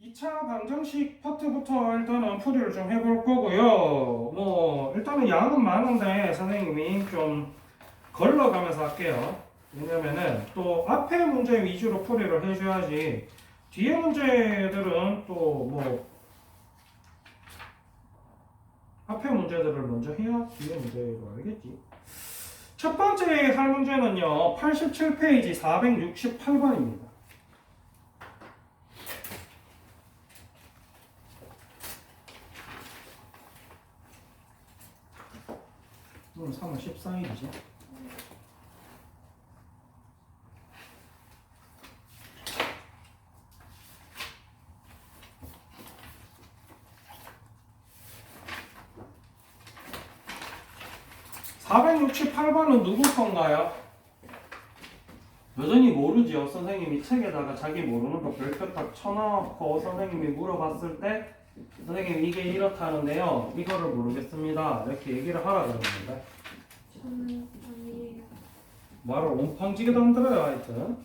2차 방정식 파트부터 일단은 풀이를 좀 해볼 거고요. 일단은 양은 많은데 선생님이 좀 걸러가면서 할게요. 왜냐면은 또 앞에 문제 위주로 풀이를 해줘야지 뒤에 문제들은 또 앞에 문제들을 먼저 해야 뒤에 문제를 알겠지. 첫 번째 할 문제는요, 87페이지 468번입니다. 3월 14일이죠. (468번은) 누구 건가요? 여전히 모르죠. 선생님이 책에다가 자기 모르는 거 별표 딱 쳐놓고 선생님이 물어봤을 때 선생님 이게 이렇다는데요, 이거를 모르겠습니다 이렇게 얘기를 하라 그러는데 저는 아니에요. 말을 온팡지게도 안 들어요. 하여튼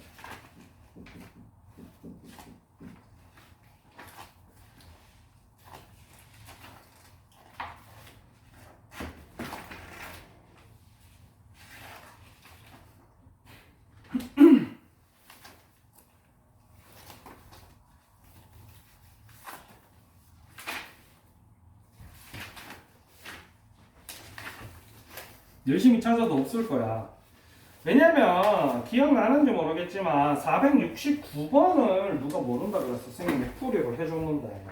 열심히 찾아도 없을 거야. 왜냐면 기억나는지 모르겠지만 469번을 누가 모른다 그랬어. 선생님이 풀이를 해줬는데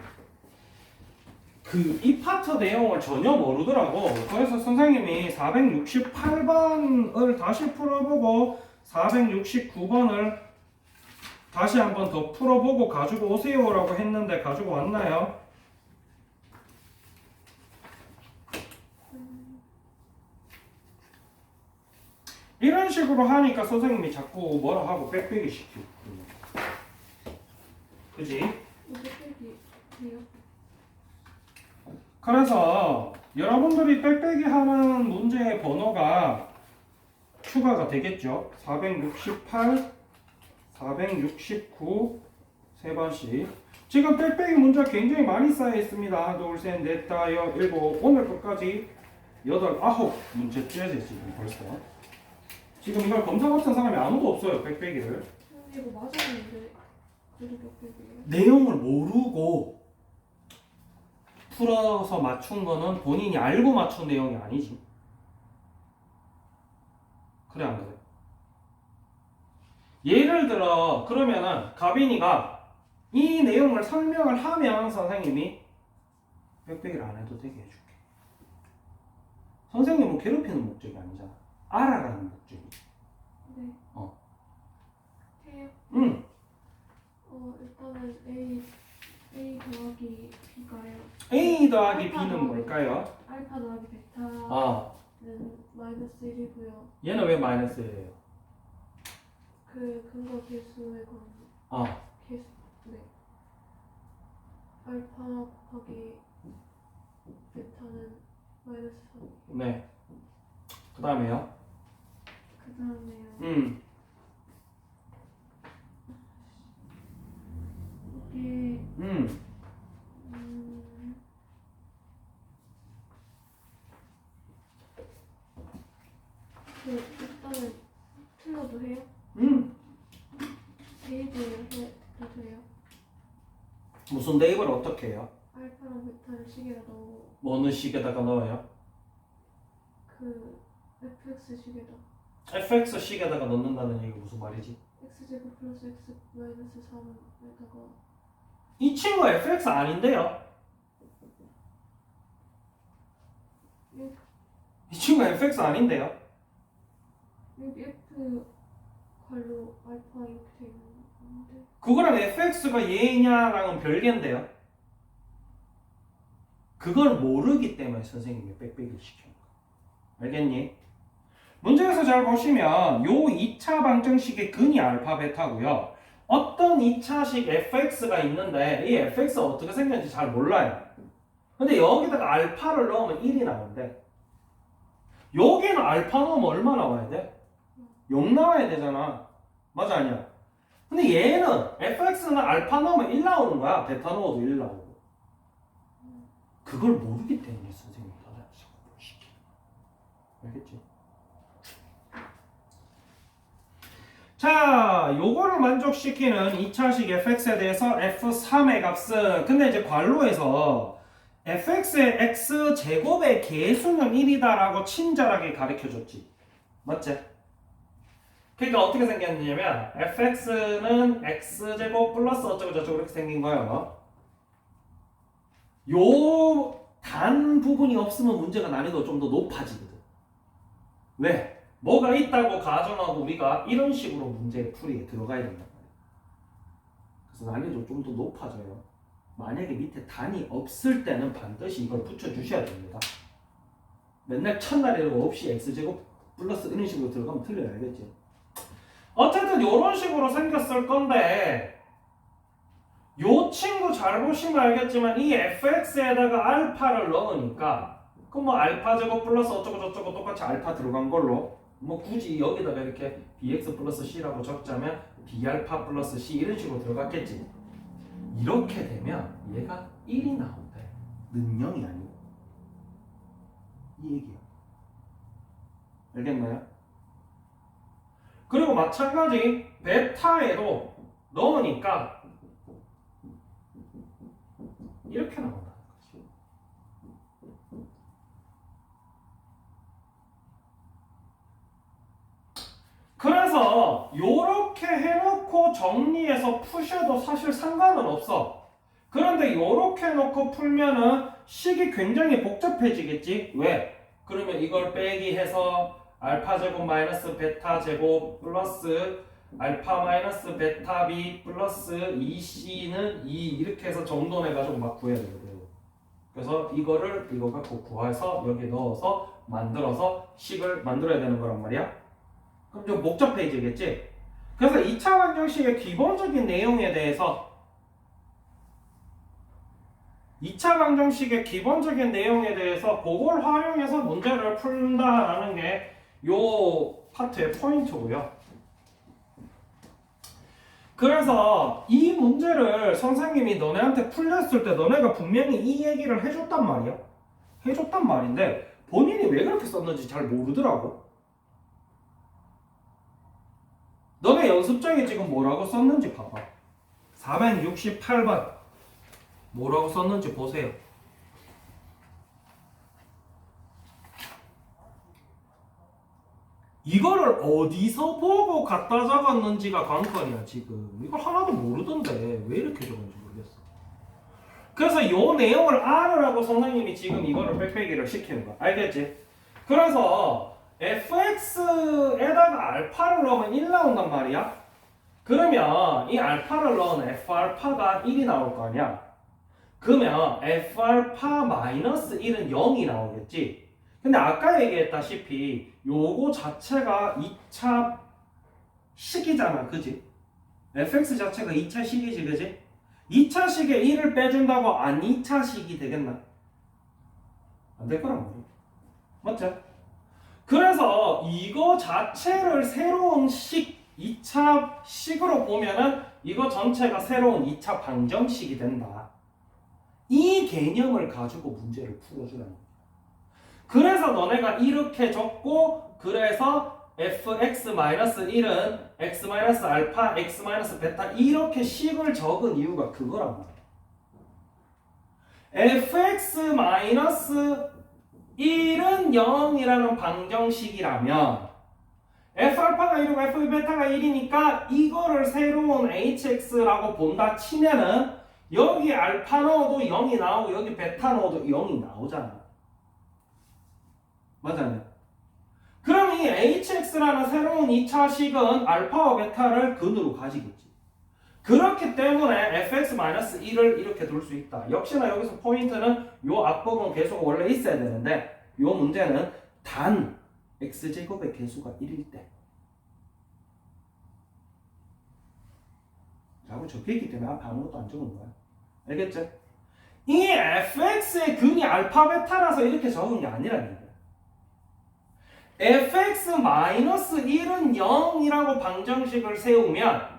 이 파트 내용을 전혀 모르더라고. 그래서 선생님이 468번을 다시 풀어보고 469번을 다시 한번 더 풀어보고 가지고 오세요라고 했는데 가지고 왔나요? 이런 식으로 하니까 선생님이 자꾸 뭐라 하고 빽빽이 시키고. 그지? 어떻게 돼요? 그래서 여러분들이 빽빽이 하는 문제의 번호가 추가가 되겠죠. 468, 469 세 번씩. 지금 빽빽이 문제 굉장히 많이 쌓여 있습니다. 하나, 둘, 셋, 넷, 다, 여, 일곱, 오늘 끝까지 8, 9문제째지 지금 벌써. 지금 이걸 검사 같은 사람이 아무도 없어요. 빽빽이를. 이거 맞았는데 그래도 격백이에요? 내용을 모르고 풀어서 맞춘 거는 본인이 알고 맞춘 내용이 아니지. 그래 안 그래? 예를 들어 그러면은 가빈이가 이 내용을 설명을 하면 선생님이 빽빽이를 안 해도 되게 해줄게. 선생님은 괴롭히는 목적이 아니잖아. 알아가는 목적이. 네. 해요? 응. 일단은 A 더하기 B가요. A 더하기 B는 뭘까요? 알파 더하기 베타는 마이너스 1이고요. 얘는 왜 마이너스 1이에요? 그 근거 개수에 관한 개수. 네. 알파 곱하기 베타는 마이너스 3. 네. 그 다음에요? 그 다음에요. 이게 일단은 틀려도 해요? 대입을 해도 돼요? 무슨 대입을 어떻게 해요? 알파랑 베타를 식에다 넣고 어느 식에다가 넣어요? 그 fx 식에다 fx 식에다가 넣는다는 얘기가 무슨 말이지? x제곱 플러스 x 마이너스 3에다가 이 친구 fx 아닌데요? 이 친구 fx 아닌데요? 여기 f 괄호 알파 이렇게 돼 있는데 그거랑 fx가 얘냐랑은 별개인데요? 그걸 모르기 때문에 선생님이 빽빽이를 시키는 거야. 알겠니? 문제에서 잘 보시면 요 2차 방정식의 근이 알파 베타고요. 어떤 2차식 fx가 있는데 이 fx가 어떻게 생겼는지 잘 몰라요. 근데 여기다가 알파를 넣으면 1이 나오는데 여기는 알파 넣으면 얼마 나와야 돼? 0 나와야 되잖아. 맞아 아니야? 근데 얘는 fx는 알파 넣으면 1 나오는 거야. 베타 넣어도 1 나오고. 그걸 모르기 때문에 선생님이 자꾸 시켜. 알겠지? 자, 요거를 만족시키는 2차식 fx에 대해서 f3의 값은 근데 이제 괄호에서 fx의 x제곱의 개수는 1이다라고 친절하게 가르쳐줬지. 맞지? 그러니까 어떻게 생겼냐면 fx는 x제곱 플러스 어쩌고 저쩌고 이렇게 생긴 거예요. 요 단 부분이 없으면 문제가 난이도가 좀 더 높아지거든. 왜? 뭐가 있다고 가정하고 우리가 이런 식으로 문제 풀이에 들어가야 된단 말이야. 그래서 난이도 좀 더 높아져요. 만약에 밑에 단이 없을 때는 반드시 이걸 붙여주셔야 됩니다. 맨날 첫날 이러고 없이 x제곱 플러스 이런 식으로 들어가면 틀려요. 알겠지? 어쨌든 이런 식으로 생겼을 건데 요 친구 잘 보시면 알겠지만 이 fx에다가 알파를 넣으니까 그럼 뭐 알파 제곱 플러스 어쩌고 저쩌고 똑같이 알파 들어간 걸로 뭐 굳이 여기다가 이렇게 bx 플러스 c라고 적자면 b알파 플러스 c 이런 식으로 들어갔겠지. 이렇게 되면 얘가 1이 나온대. 는 0이 아니고 이 얘기야. 알겠나요? 그리고 마찬가지 베타에도 넣으니까 이렇게 나온다는 거지. 그래서 요렇게 해놓고 정리해서 푸셔도 사실 상관은 없어. 그런데 요렇게 해놓고 풀면은 식이 굉장히 복잡해지겠지. 왜? 그러면 이걸 빼기 해서 알파 제곱 마이너스 베타 제곱 플러스 알파 마이너스 베타 b 플러스 2c는 2 이렇게 해서 정돈해가지고 막 구해야 되거든. 그래서 이거를 이거 갖고 구해서 여기 넣어서 만들어서 식을 만들어야 되는 거란 말이야. 그럼 좀 복잡해지겠지? 그래서 2차 방정식의 기본적인 내용에 대해서 2차 방정식의 기본적인 내용에 대해서 그걸 활용해서 문제를 푼다라는 게 요 파트의 포인트고요. 그래서 이 문제를 선생님이 너네한테 풀렸을 때 너네가 분명히 이 얘기를 해줬단 말이야. 해줬단 말인데 본인이 왜 그렇게 썼는지 잘 모르더라고. 너네 연습장에 지금 뭐라고 썼는지 봐봐. 468번 뭐라고 썼는지 보세요. 이거를 어디서 보고 갖다 적었는지가 관건이야 지금. 이걸 하나도 모르던데 왜 이렇게 적었는지 모르겠어. 그래서 이 내용을 알으라고 선생님이 지금 이거를 빽빽이를 시키는 거야. 알겠지? 그래서 fx에다가 알파를 넣으면 1 나온단 말이야. 그러면 이 알파를 넣은 f알파가 1이 나올 거 아니야. 그러면 f알파 마이너스 1은 0이 나오겠지. 근데 아까 얘기했다시피 요거 자체가 2차 식이잖아. 그지? fx 자체가 2차 식이지. 그지? 2차 식에 1을 빼준다고 안 2차 식이 되겠나? 안 될 거란 말이야. 맞죠? 그래서 이거 자체를 새로운 식 2차 식으로 보면은 이거 전체가 새로운 2차 방정식이 된다. 이 개념을 가지고 문제를 풀어주라는 거야. 그래서 너네가 이렇게 적고 그래서 fx-1은 x-알파, x-베타 이렇게 식을 적은 이유가 그거란 말이야. fx-1은 0이라는 방정식이라면 f알파가 1이고 f베타가 1이니까 이거를 새로운 hx라고 본다 치면은 여기 알파 넣어도 0이 나오고 여기 베타 넣어도 0이 나오잖아. 맞아요. 그럼 이 hx라는 새로운 2차식은 알파와 베타를 근으로 가지겠지. 그렇기 때문에 fx-1을 이렇게 둘 수 있다. 역시나 여기서 포인트는 요 앞부분 계속 원래 있어야 되는데 요 문제는 단 x제곱의 개수가 1일 때 라고 적혀있기 때문에 앞에 아무것도 안 적은 거야. 알겠죠? 이 fx의 근이 알파 베타라서 이렇게 적은 게 아니라는 거야. fx-1은 0이라고 방정식을 세우면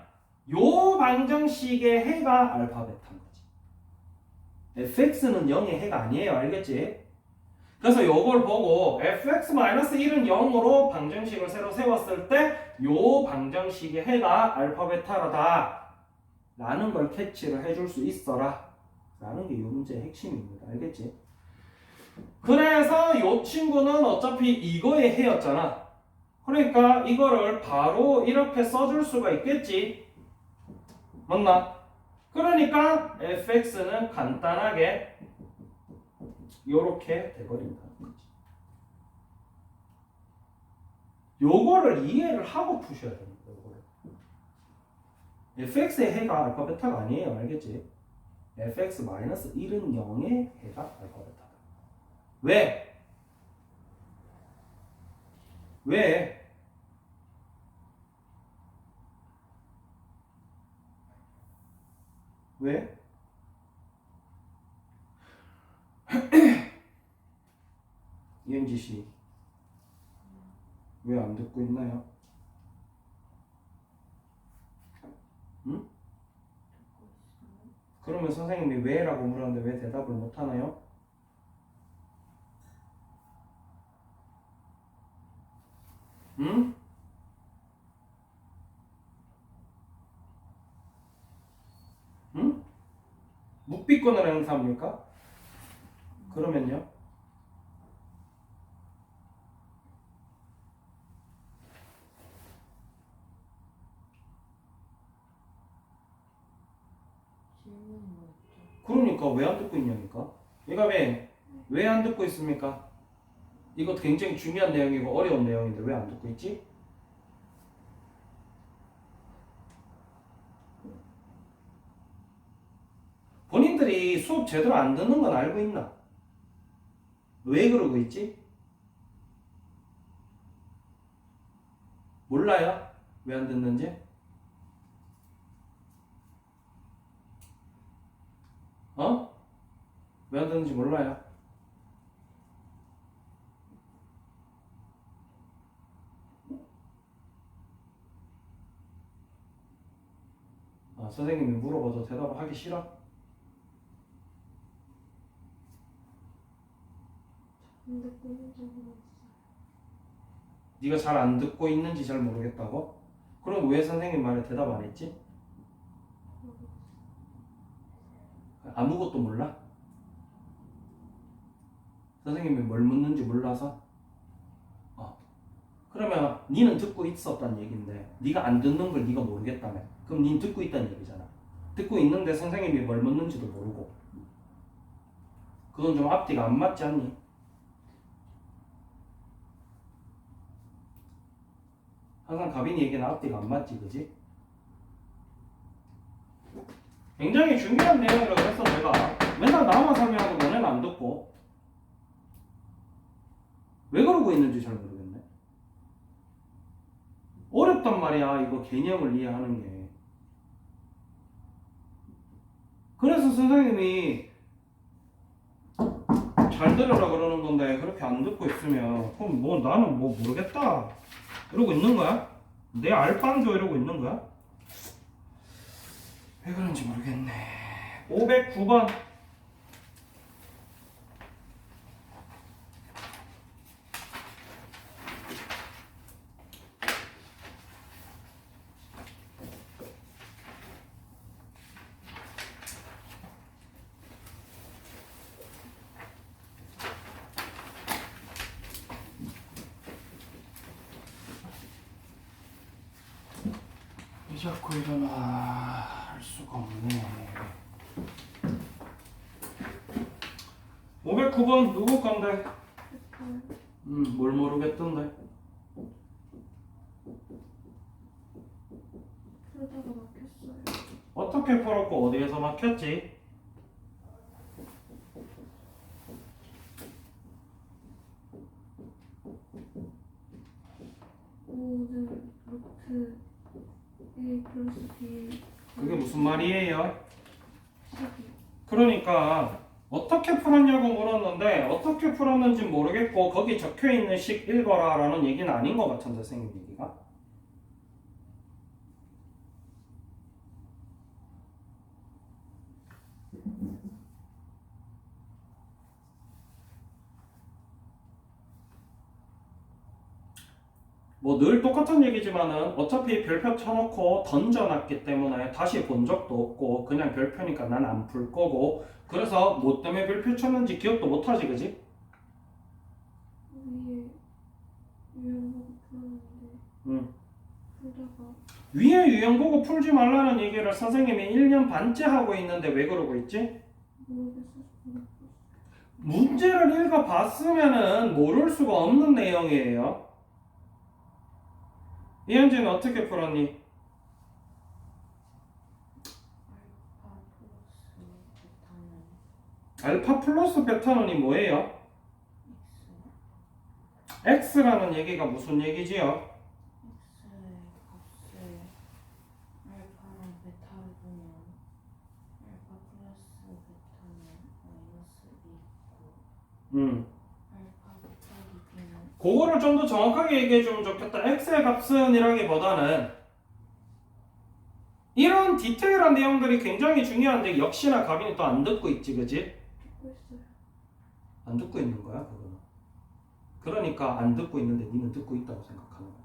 요 방정식의 해가 알파 베타인 거지. fx는 0의 해가 아니에요. 알겠지? 그래서 요걸 보고 fx-1은 0으로 방정식을 새로 세웠을 때 요 방정식의 해가 알파 베타라다 라는 걸 캐치를 해줄 수 있어라 라는 게 요 문제의 핵심입니다. 알겠지? 그래서 요 친구는 어차피 이거의 해였잖아. 그러니까 이거를 바로 이렇게 써줄 수가 있겠지. 맞나? 그러니까 fx는 간단하게 요렇게 돼버린다는 거지. 요거를 이해를 하고 푸셔야 됩니다. 요거를. fx의 해가 알파 베타가 아니에요. 알겠지? fx-1은 0의 해가 알파 베타다. 왜? 왜? 왜? 이은지 씨, 왜 안 듣고 있나요? 응? 그러면 선생님이 왜라고 물었는데 왜 대답을 못 하나요? 응? 응? 묵비권을 행사합니까? 그러면요? 질문이 뭐였죠? 그러니까 왜 안 듣고 있냐니까? 얘가 왜 안 듣고 있습니까? 이거 굉장히 중요한 내용이고 어려운 내용인데 왜 안 듣고 있지? 본인들이 수업 제대로 안 듣는 건 알고 있나? 왜 그러고 있지? 몰라요? 왜 안 듣는지? 어? 왜 안 듣는지 몰라요? 아, 선생님이 물어봐도 대답을 하기 싫어? 안 듣고 있는지 모르겠어요. 네가 잘 안 듣고 있는지 잘 모르겠다고? 그럼 왜 선생님 말에 대답 안 했지? 아무것도 몰라? 선생님이 뭘 묻는지 몰라서? 그러면 니는 듣고 있었단 얘기인데 네가 안 듣는 걸 네가 모르겠다며. 그럼 니는 듣고 있다는 얘기잖아. 듣고 있는데 선생님이 뭘 묻는지도 모르고. 그건 좀 앞뒤가 안 맞지 않니? 항상 가빈이 얘기는 앞뒤가 안 맞지, 그지? 굉장히 중요한 내용이라고 했어 내가. 맨날 나만 설명하고 너네는 안 듣고. 왜 그러고 있는지 잘 모르겠네. 어렵단 말이야, 이거 개념을 이해하는 게. 그래서 선생님이 잘 들으라 그러는 건데 그렇게 안 듣고 있으면 그럼 뭐 나는 뭐 모르겠다 이러고 있는 거야? 내 알빵조 이러고 있는 거야? 왜 그런지 모르겠네. 509번. 왜 자꾸 일어나? 할 수가 없네. 509번 누구 건데? 뭘 모르겠던데? 그러다가 막혔어요. 어떻게 풀었고 어디에서 막혔지? 오는 루트 A 플러스 B 그게 무슨 말이에요? 12. 그러니까 어떻게 풀었냐고 물었는데 어떻게 풀었는지 모르겠고 거기 적혀있는 식 읽어라 라는 얘기는 아닌 것 같은데 선생님 얘기가. 뭐 늘 똑같은 얘기지만은 어차피 별표 쳐놓고 던져놨기 때문에 다시 본 적도 없고 그냥 별표니까 난 안 풀 거고 그래서 뭐 때문에 별표 쳤는지 기억도 못하지 그지? 위에 유형보고 풀었는데 응. 풀다가 위에 유형 보고 풀지 말라는 얘기를 선생님이 1년 반째 하고 있는데 왜 그러고 있지? 모르겠어서 문제를 읽어봤으면은 모를 수가 없는 내용이에요. 이현진은 어떻게 풀었니? 알파 플러스 베타는이 뭐예요? x라는 얘기가 무슨 얘기지요? x의 값을 알파랑 베타를 보면 알파 플러스 베타는 마이너스 2고 알파 곱하기 b는 그거를 좀 더 정확하게 얘기해주면 좋겠다. x의 값은 이라기보다는 이런 디테일한 내용들이 굉장히 중요한데 역시나 가빈이 또 안 듣고 있지 그지? 듣고 있어요. 안 듣고 있는 거야 그거는. 그러니까 안 듣고 있는데 니는 듣고 있다고 생각하는 거야.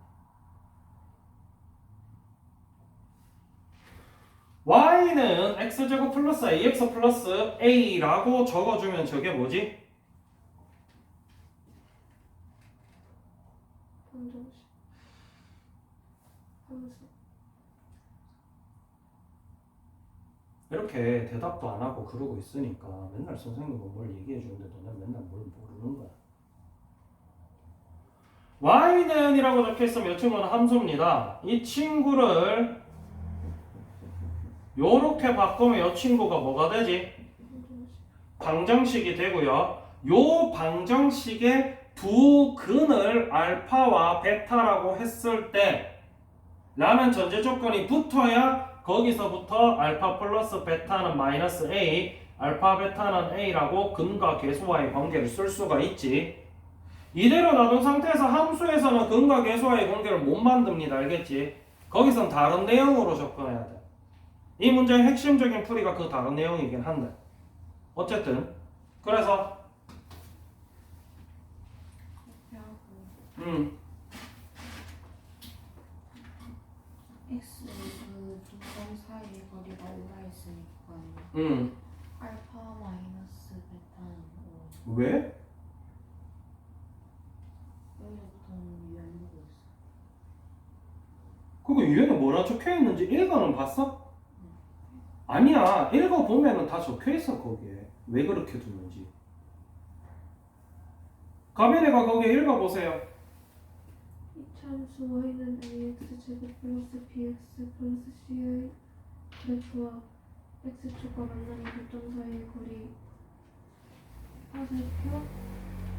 y는 x제곱 플러스 ax 플러스 a라고 적어주면 저게 뭐지? 방정식 함수 이렇게 대답도 안 하고 그러고 있으니까 맨날 선생님은 뭘 얘기해 주는데 너는 맨날 뭘 모르는 거야. y는 이라고 적혀있으면 이 친구는 함수입니다. 이 친구를 요렇게 바꾸면 이 친구가 뭐가 되지? 방정식 방정식이 되고요. 요 방정식의 두 근을 알파와 베타라고 했을 때 라는 전제 조건이 붙어야 거기서부터 알파 플러스 베타는 마이너스 a, 알파 베타는 a라고 근과 계수와의 관계를 쓸 수가 있지. 이대로 놔둔 상태에서 함수에서는 근과 계수와의 관계를 못 만듭니다. 알겠지? 거기선 다른 내용으로 접근해야 돼. 이 문제의 핵심적인 풀이가 그 다른 내용이긴 한데 어쨌든 그래서 하고 x 그 두 점 사이의 거리가 올라 있으니까 알파 마이너스 베타는 5 왜? 여기서부터는 유형 보고 있어. 그거 유형에 뭐라 적혀있는지 읽어는 봤어? 아니야. 읽어보면은 다 적혀있어 거기에. 왜 그렇게 두는지. 가빈이가 거기에 읽어보세요. 이차 함수 y는 ax 제곱 플러스 bx 플러스 c의 그래프와 x축과 만나는 교점 사이의 거리 화살표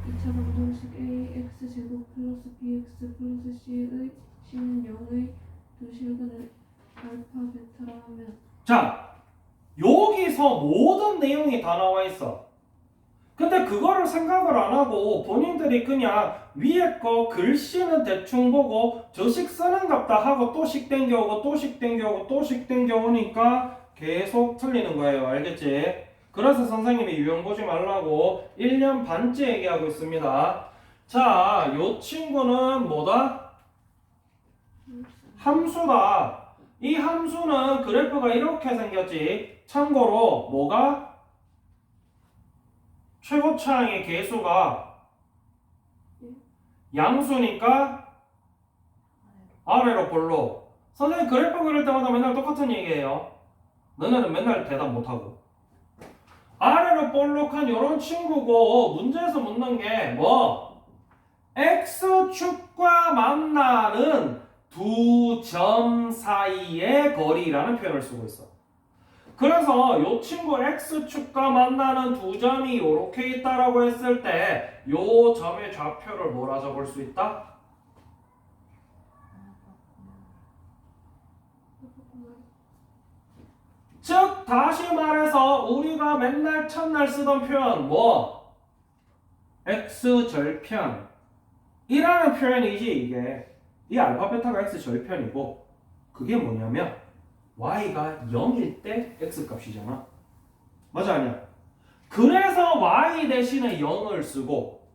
2차 방정식 ax 제곱 플러스 bx 플러스 c의 c는 0의 두 실근을 알파 베타라 하면 자, 여기서 모든 내용이 다 나와 있어. 근데 그거를 생각을 안 하고 본인들이 그냥 위에 거 글씨는 대충 보고 저식 쓰는 갑다 하고 또 식 땡겨오고 또 식 땡겨오고 또 식 땡겨오니까 계속 틀리는 거예요. 알겠지? 그래서 선생님이 유형 보지 말라고 1년 반째 얘기하고 있습니다. 자, 요 친구는 뭐다? 함수다. 이 함수는 그래프가 이렇게 생겼지. 참고로 뭐가? 최고차항의 개수가 양수니까 아래로 볼록. 선생님 그래프 그릴 때마다 맨날 똑같은 얘기예요. 너네는 맨날 대답 못하고. 아래로 볼록한 요런 친구고 문제에서 묻는 게 뭐? x축과 만나는 두 점 사이의 거리라는 표현을 쓰고 있어. 그래서 요 친구 x축과 만나는 두 점이 이렇게 있다라고 했을 때 요 점의 좌표를 뭐라 적을 수 있다? 즉 다시 말해서 우리가 맨날 첫날 쓰던 표현 뭐? x절편 이라는 표현이지 이게. 이 알파 베타가 x절편이고 그게 뭐냐면 y가 0일 때 x값이잖아. 맞아 아니야? 그래서 y 대신에 0을 쓰고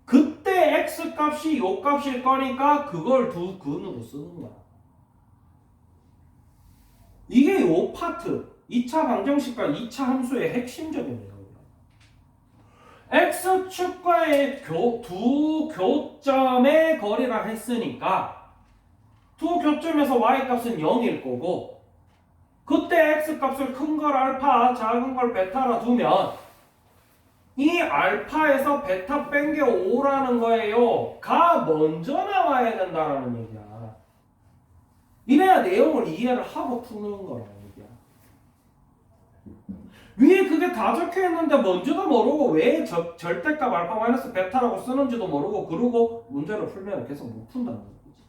그때 x 값이 요 값일 거니까 그걸 두 근으로 쓰는 거야. 이게 요 파트 2차 방정식과 2차 함수의 핵심적인 내용이야. x축과의 두 교점의 거리라 했으니까 두 교점에서 y값은 0일 거고 그때 x값을 큰 걸 알파, 작은 걸 베타라 두면 이 알파에서 베타 뺀게 5라는 거예요. 가 먼저 나와야 된다라는 얘기야. 이래야 내용을 이해를 하고 푸는 거라는 얘기야. 위에 그게 다 적혀 있는데 뭔지도 모르고 왜 절대값 알파 마이너스 베타라고 쓰는지도 모르고 그러고 문제를 풀면 계속 못 푼다는 거지.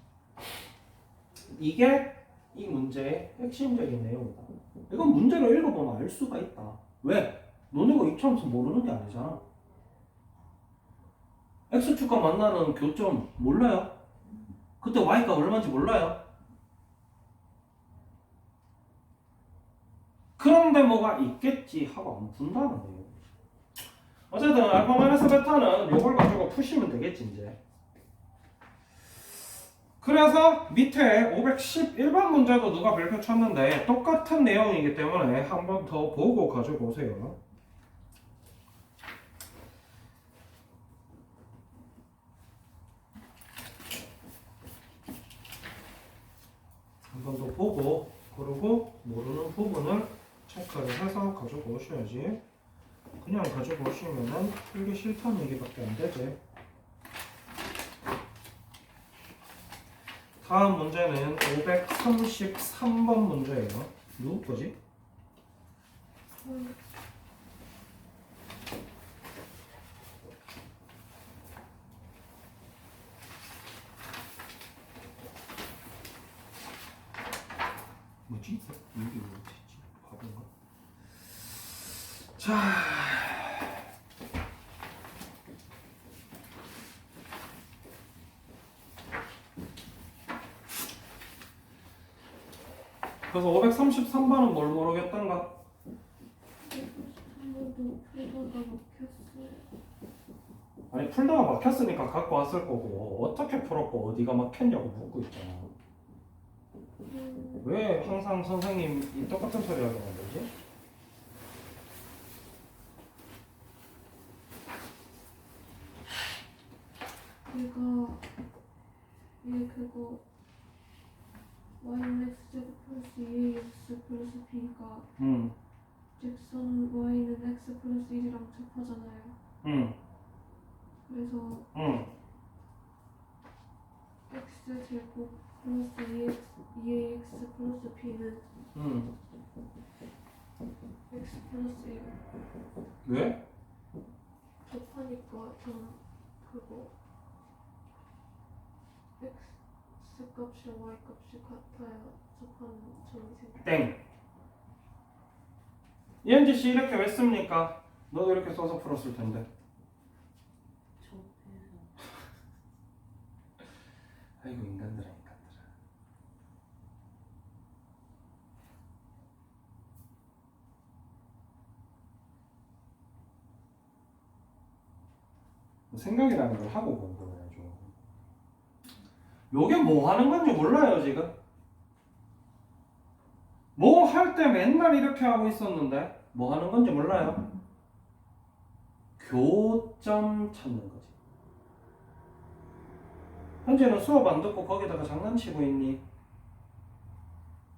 이게 이 문제의 핵심적인 내용이다. 이건 문제를 읽어보면 알 수가 있다. 왜? 너네가 이참수 모르는 게 아니잖아. x축과 만나는 교점 몰라요? 그때 y가 얼마인지 몰라요? 그런데 뭐가 있겠지 하고 안 푼다는 거예요. 어쨌든 알파 마이너스 베타는 요걸 가지고 푸시면 되겠지 이제. 그래서 밑에 511번 문제도 누가 별표 쳤는데 똑같은 내용이기 때문에 한 번 더 보고 가지고 오세요. 한 번 더 보고 그리고 모르는 부분을 체크를 해서 가지고 오셔야지. 그냥 가지고 오시면은 풀기 싫다는 얘기밖에 안 되지. 다음 문제는 533번 문제예요. 누구 거지? 뭐지? 여기 어디지? 바본가? 자, 그래서 533번은 뭘 모르겠던가? 133번도 풀다가 막혔어요. 아니 풀다가 막혔으니까 갖고 왔을 거고 어떻게 풀었고 어디가 막혔냐고 묻고 있잖아. 왜 항상 선생님이 똑같은 소리 하게 만들지? 얘 그거 y는 x제곱 플러스 2ax 플러스 b가 직선 y는 x 플러스 1이랑 접하잖아요. 그래서 x제곱 플러스 2ax 플러스 b는 x 플러스 1 왜? 접하니까 전 그거 x 값이랑 y 값이 같아야 접하는 점이 생겨. 땡. 이현지 씨 이렇게 왜 씁니까? 너도 이렇게 써서 풀었을 텐데. 접해서 아이고 인간들아. 생각이라는 걸 하고 공부해야죠. 요게 뭐 하는 건지 몰라요 지금. 뭐 할 때 맨날 이렇게 하고 있었는데 뭐 하는 건지 몰라요. 교점 찾는 거지. 현재는 수업 안 듣고 거기다가 장난치고 있니?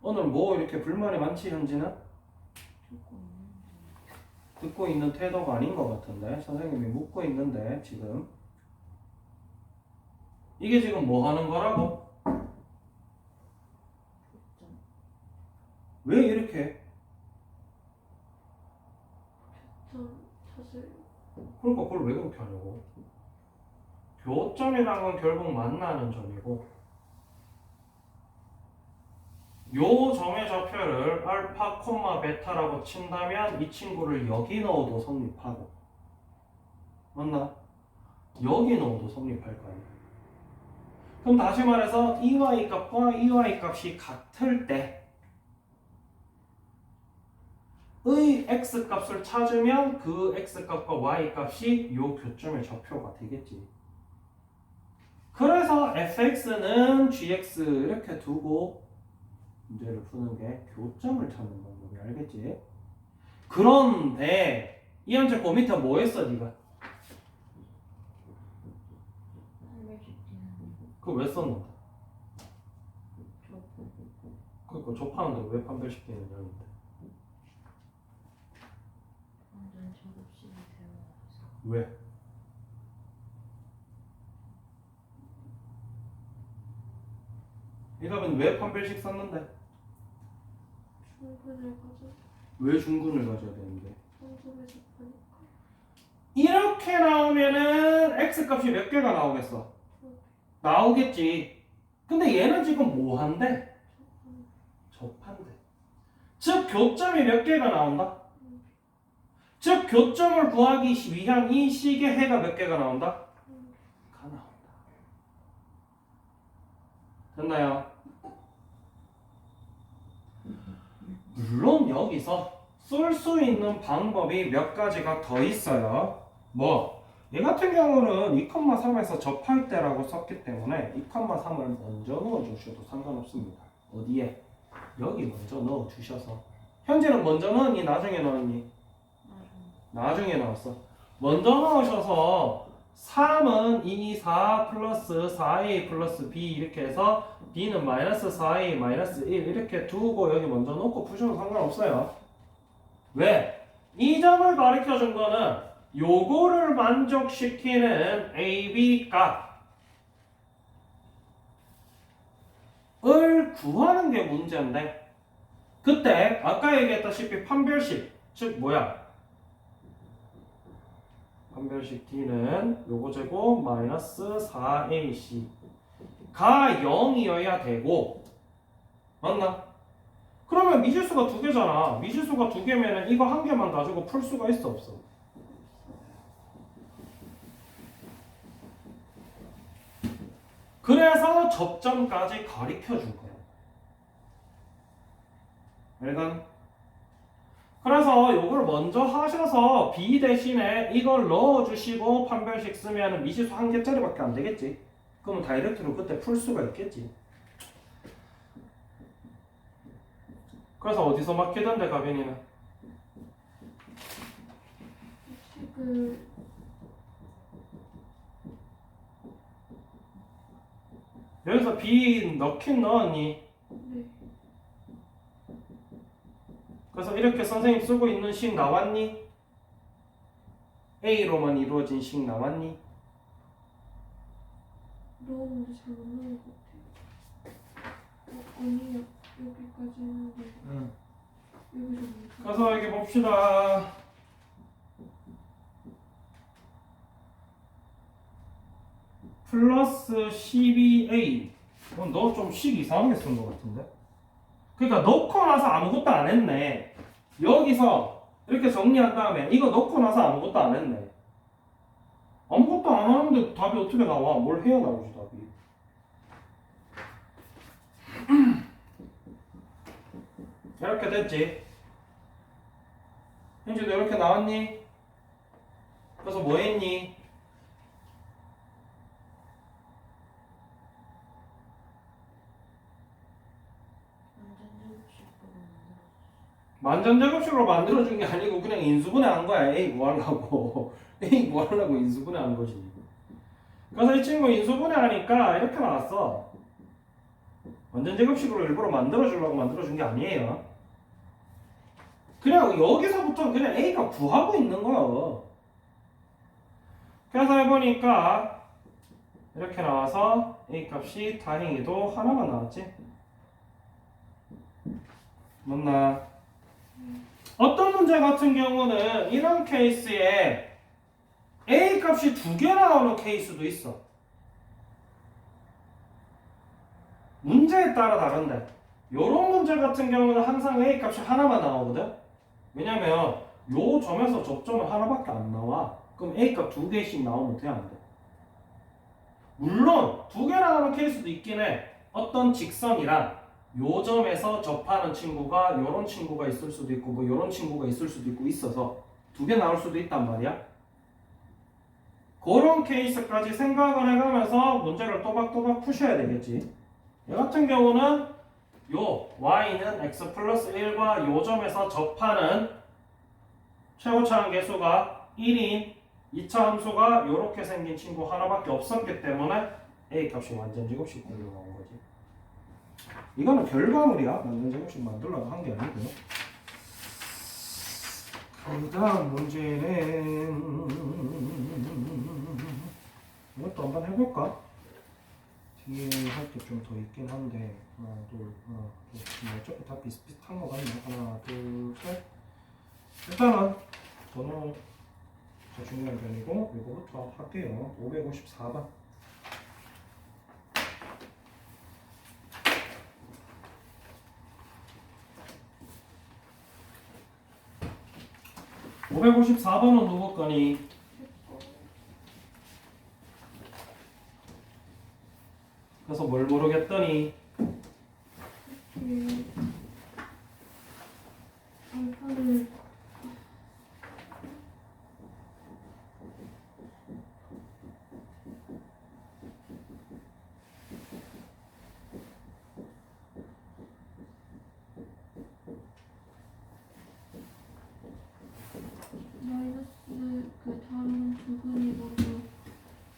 오늘 뭐 이렇게 불만이 많지 현지는? 듣고 있는 태도가 아닌 것 같은데 선생님이 묻고 있는데 지금 이게 지금 뭐 하는 거라고? 왜 이렇게? 점 찾을 그러니까 그걸 왜 그렇게 하냐고. 교점이란 건 결국 만나는 점이고 요 점의 좌표를 알파, 베타라고 친다면 이 친구를 여기 넣어도 성립하고 맞나? 여기 넣어도 성립할 거야. 그럼 다시 말해서 EY 값과 EY 값이 같을 때 의 x 값을 찾으면 그 x 값과 y 값이 요 교점의 좌표가 되겠지. 그래서 fx는 gx 이렇게 두고 문제를 푸는 게 교점을 찾는 방법이 알겠지? 그런데 이현재 그 밑에 뭐 했어 네가? 그거 왜 썼는데? 그러니까 접하는데 왜 판별시키느냐는데 완전 작업실이 되어서 왜? 이 답은 왜 판별식 썼는데? 충분을 가져. 왜 중근을 가져야 되는데? 성적을 접하니까. 이렇게 나오면은 x값이 몇 개가 나오겠어? 나오겠지. 근데 얘는 지금 뭐 한대? 접한대. 즉 교점이 몇 개가 나온다? 즉 교점을 구하기 위한 이 식의 해가 몇 개가 나온다? 가 나온다. 됐나요? 물론 여기서 쓸 수 있는 방법이 몇 가지가 더 있어요. 뭐? 얘 같은 경우는 2,3에서 접할 때라고 썼기 때문에 2,3을 먼저 넣어주셔도 상관없습니다. 어디에? 여기 먼저 넣어주셔서 현재는 먼저 넣었니? 나중에 넣었니? 나중에 넣었어. 먼저 넣으셔서 3은 2, 4 플러스 4a 플러스 b 이렇게 해서 b는 마이너스 4a 마이너스 1 이렇게 두고 여기 먼저 놓고 푸셔도 상관없어요. 왜? 이 점을 가르쳐 준 거는 요거를 만족시키는 a, b 값을 구하는 게 문제인데 그때 아까 얘기했다시피 판별식 즉 뭐야? 판별식 D는 요거 제곱 마이너스 4AC 가 0이어야 되고 맞나? 그러면 미지수가 두 개잖아. 미지수가 두 개면은 이거 한 개만 가지고 풀 수가 있어 없어? 그래서 접점까지 가르쳐 준 거야. 알간? 그래서 요걸 먼저 하셔서 B 대신에 이걸 넣어주시고 판별식 쓰면 미지수 한 개짜리밖에 안 되겠지. 그러면 다이렉트로 그때 풀 수가 있겠지. 그래서 어디서 막히던데 가빈이는? 책을 여기서 B 넣긴 넣었니? 네. 그래서 이렇게 선생님 쓰고 있는 식 나왔니? A로만 이루어진 식 나왔니? 넣었는데 잘못 넣은 것 같아. 아니야. 여기까지 했는데 응. 여기서 못. 그래서 여기 봅시다. 플러스 12A. 너 좀 식 이상하게 쓴 것 같은데? 그러니까 넣고 나서 아무것도 안 했네. 여기서 이렇게 정리한 다음에 이거 넣고 나서 아무것도 안 했네. 아무것도 안 하는데 답이 어떻게 나와? 뭘 해야 나오지 답이? 이렇게 됐지? 현지도 이렇게 나왔니? 그래서 뭐 했니? 만전제곱식으로 만들어준 게 아니고 그냥 인수분해 한 거야. A 구하려고. A 구하려고 인수분해 한 거지. 그래서 이 친구 인수분해 하니까 이렇게 나왔어. 만전제곱식으로 일부러 만들어주려고 만들어준 게 아니에요. 그냥 여기서부터 그냥 A가 구하고 있는 거야. 그래서 해보니까 이렇게 나와서 A 값이 다행히도 하나만 나왔지. 맞나? 어떤 문제 같은 경우는 이런 케이스에 A 값이 두 개 나오는 케이스도 있어. 문제에 따라 다른데 요런 문제 같은 경우는 항상 A 값이 하나만 나오거든. 왜냐면 요 점에서 접점은 하나밖에 안 나와. 그럼 A 값 두 개씩 나오면 돼, 안 돼? 물론 두 개 나오는 케이스도 있긴 해. 어떤 직선이랑 요 점에서 접하는 친구가 요런 친구가 있을 수도 있고 뭐 요런 친구가 있을 수도 있고 있어서 두 개 나올 수도 있단 말이야. 그런 케이스까지 생각을 해가면서 문제를 또박또박 푸셔야 되겠지. 이 같은 경우는 요 y는 x 플러스 1과 요 점에서 접하는 최고차항 계수가 1인 2차 함수가 요렇게 생긴 친구 하나밖에 없었기 때문에 a 값이 완전 제곱식 올라온 거지. 이거는 결과물이야. 완전 제곱식 만들려고 한 게 아니고요. 그 다음 문제는 이것도 한번 해볼까? 뒤에 할 게 좀 더 있긴 한데 하나 둘 어차피 다 비슷비슷한 거 같네. 하나 둘 셋. 일단은 번호 더 중요한 편이고 이거부터 할게요. 554번 554번은 누구 거니? 그래서 뭘 모르겠더니 그 알파를 마이너스 그 다른 두근이 모두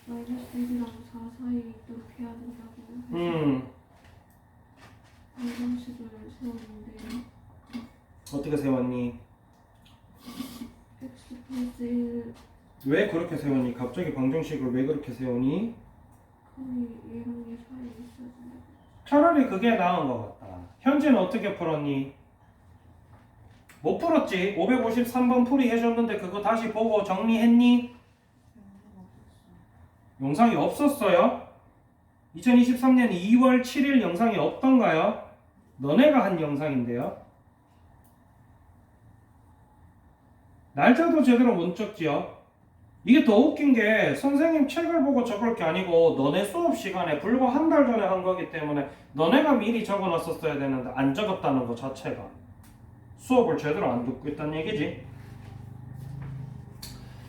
마이너스 1이랑 4 사이 이렇게 해야 된다고 방정식을 세웠는데요. 어떻게 세웠니? x 플러스 1 왜 그렇게 세웠니? 갑자기 방정식을 왜 그렇게 세우니? 칸이 얘랑 얘 사이에 있어야 된다고. 차라리 그게 나은 것 같다. 현재는 어떻게 풀었니? 못 풀었지. 553번 풀이 해줬는데 그거 다시 보고 정리했니? 영상이 없었어요. 2023년 2월 7일 영상이 없던가요? 너네가 한 영상인데요. 날짜도 제대로 못 적지요. 이게 더 웃긴 게 선생님 책을 보고 적을 게 아니고 너네 수업 시간에 불과 한 달 전에 한 거기 때문에 너네가 미리 적어놨었어야 되는데 안 적었다는 거 자체가 수업을 제대로 안 듣고 있다는 얘기지.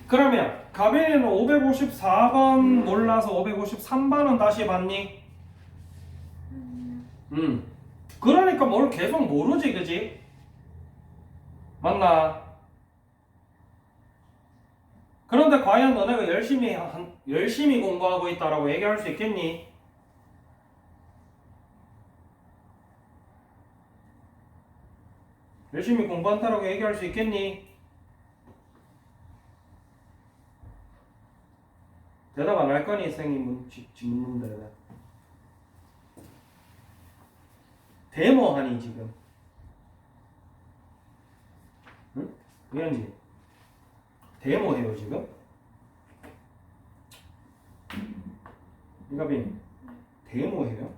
그러면 가빈이는 554번 몰라서 553번은 다시 봤니? 그러니까 뭘 계속 모르지, 그지? 맞나? 그런데 과연 너네가 열심히 공부하고 있다라고 얘기할 수 있겠니? 열심히 공부한다라고 얘기할 수 있겠니? 대답 안 할 거니, 선생님 묻는데. 데모하니 지금? 응? 의현지 데모해요 지금? 이가빈 데모해요?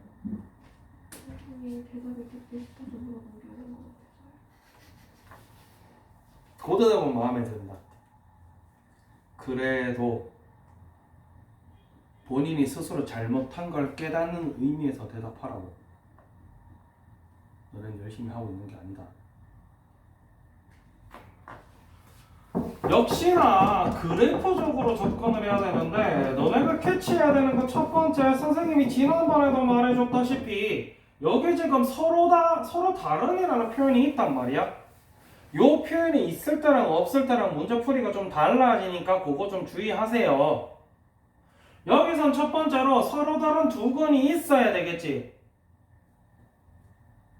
선생님이 대답이 듣고 싶어서 물어본 게 아닌 것 같아서요. 그 대답은 마음에 든다. 그래도 본인이 스스로 잘못한 걸 깨닫는 의미에서 대답하라고. 너는 열심히 하고 있는 게 아니다. 역시나 그래프적으로 접근을 해야 되는데 너네가 캐치해야 되는 건 첫 번째, 선생님이 지난번에도 말해줬다시피 여기 지금 서로 다른이라는 표현이 있단 말이야. 요 표현이 있을 때랑 없을 때랑 문제풀이가 좀 달라지니까 그거 좀 주의하세요. 여기선 첫 번째로 서로 다른 두근이 있어야 되겠지.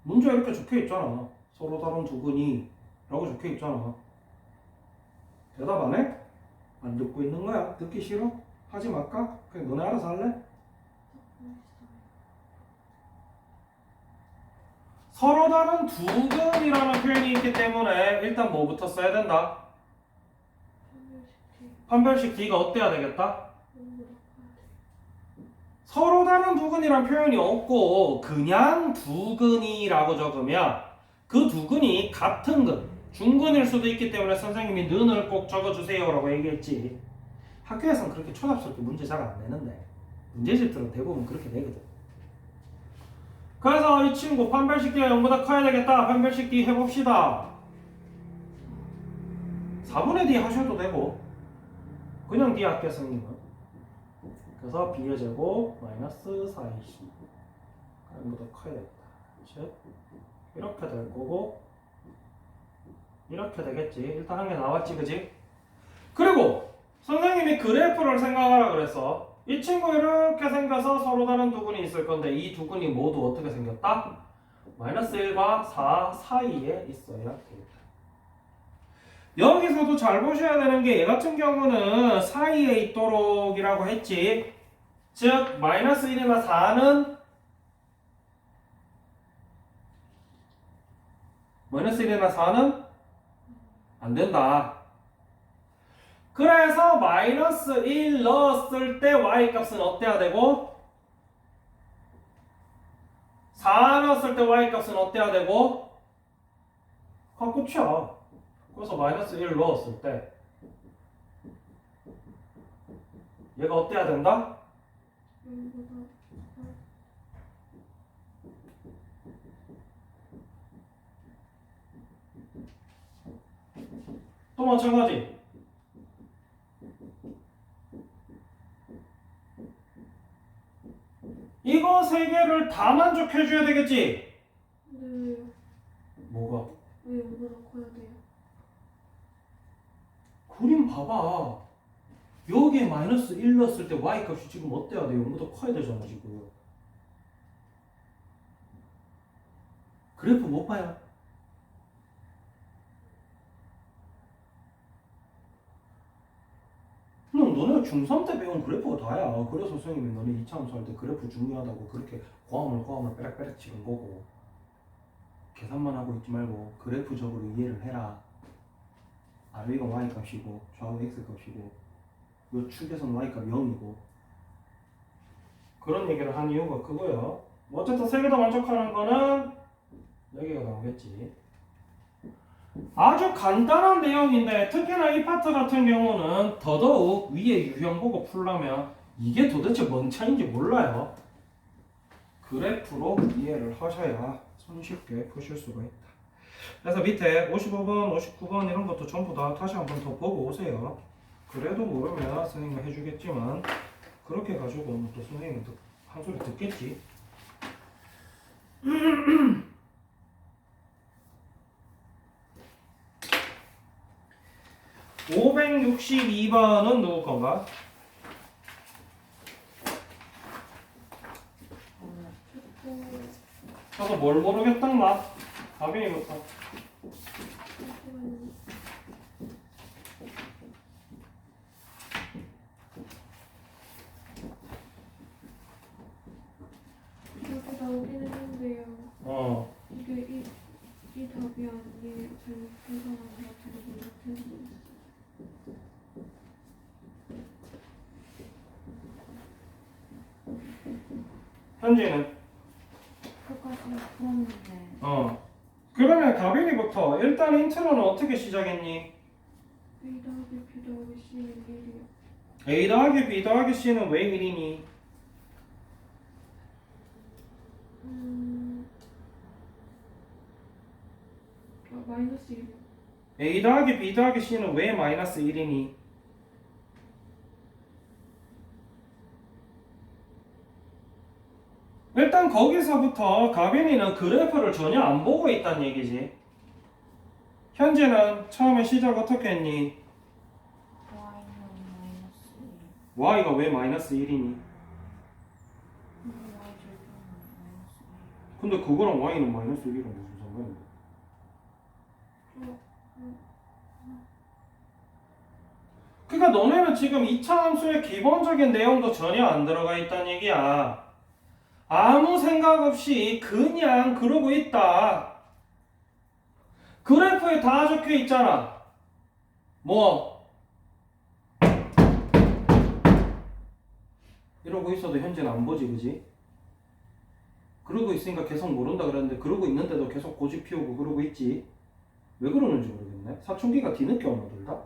문제 이렇게 적혀 있잖아. 서로 다른 두근이 라고 적혀 있잖아. 대답 안 해? 안 듣고 있는 거야? 듣기 싫어? 하지 말까? 그냥 너네 알아서 할래? 서로 다른 두근이라는 표현이 있기 때문에 일단 뭐부터 써야 된다? 판별식 D가 어때야 되겠다? 서로 다른 두근이란 표현이 없고 그냥 두근이라고 적으면 그 두근이 같은 근, 중근일 수도 있기 때문에 선생님이 는을 꼭 적어주세요 라고 얘기했지. 학교에서는 그렇게 초등학생때 문제 잘 안 내는데 문제집들은 대부분 그렇게 내거든. 그래서 이 친구 판별식 D가 0보다 커야 되겠다. 판별식 D 해봅시다. 4분의 D 하셔도 되고 그냥 D 할게 선생님은. 그래서 b의 제곱 마이너스 4ac. 이거보다 커야겠다. 즉 이렇게 될 거고 이렇게 되겠지. 일단 한 개 나왔지, 그지? 그리고 선생님이 그래프를 생각하라 그랬어. 이 친구 이렇게 생겨서 서로 다른 두근이 있을 건데 이 두근이 모두 어떻게 생겼다? 마이너스 1과 4 사이에 있어야 되겠다. 여기서도 잘 보셔야 되는 게 얘 같은 경우는 사이에 있도록 이라고 했지. 즉 마이너스 1이나 4는 마이너스 1이나 4는 안 된다. 그래서 마이너스 1 넣었을 때 y 값은 어때야 되고 4 넣었을 때 y 값은 어때야 되고 끝이야. 그래서 마이너스 1 넣었을 때 얘가 어때야 된다? 이거보다 또 마찬가지. 이거 세 개를 다 만족해줘야 되겠지? 네. 뭐가? 왜 이거보다 커야 돼요? 그림 봐봐. 여기에 마이너스 1 넣었을 때 y 값이 지금 어때야 돼? 0보다 커야 되잖아 지금. 그래프 못 봐요? 그냥 너네 중3 때 배운 그래프가 다야. 그래서 선생님이 너네 2차 함수 할 때 그래프 중요하다고 그렇게 고함을 빼락빼락 치는 거고. 계산만 하고 있지 말고 그래프적으로 이해를 해라. 아래가 y 값이고 좌우 x 값이고 요 축에서는 y 값 0이고 그런 얘기를 한 이유가 그거야. 어쨌든 세 개 다 만족하는 거는 여기가 나오겠지. 아주 간단한 내용인데 특히나 이 파트 같은 경우는 더더욱 위에 유형 보고 풀려면 이게 도대체 뭔 차인지 몰라요. 그래프로 이해를 하셔야 손쉽게 푸실 수가 있다. 그래서 밑에 55번, 59번 이런 것도 전부 다 다시 한번 더 보고 오세요. 그래도 모르면 선생님이 해주겠지만 그렇게 가지고는 또 선생님이 한 소리 듣겠지. 562번은 누구 건가? 저거 뭘 모르겠단 말? 가빈이부터. 잠시만요. 이렇게 나오긴 했는데요. 이게 이 답이 아니에요. 잘못 계산한 것 같아서 이렇게 해서 있어요. 현지는? 끝까지 풀었는데 그러면 가빈이부터 일단 인트로는 어떻게 시작했니? A 더하기 B 더하기 C는 1이요. A 더하기 B 더하기 C는 왜 1이니? 마이너스 1이요. A 더하기 B 더하기 C는 왜 마이너스 1이니? 일단 거기서부터 가빈이는 그래프를 전혀 안 보고 있다는 얘기지. 현재는 처음에 시작 어떻게 했니? y는 마이너스 1 y가 왜 마이너스 1이니? y 제곱은 마이너스 1 근데 그거랑 y는 마이너스 1이랑 무슨 상관인데? 그러니까 너네는 지금 2차 함수의 기본적인 내용도 전혀 안 들어가 있다는 얘기야. 아무 생각 없이 그냥 그러고 있다. 그래프에 다 적혀 있잖아. 뭐 이러고 있어도 현재는 안 보지, 그지? 그러고 있으니까 계속 모른다 그랬는데 그러고 있는데도 계속 고집 피우고 그러고 있지. 왜 그러는지 모르겠네. 사춘기가 뒤늦게 오나 둘 다?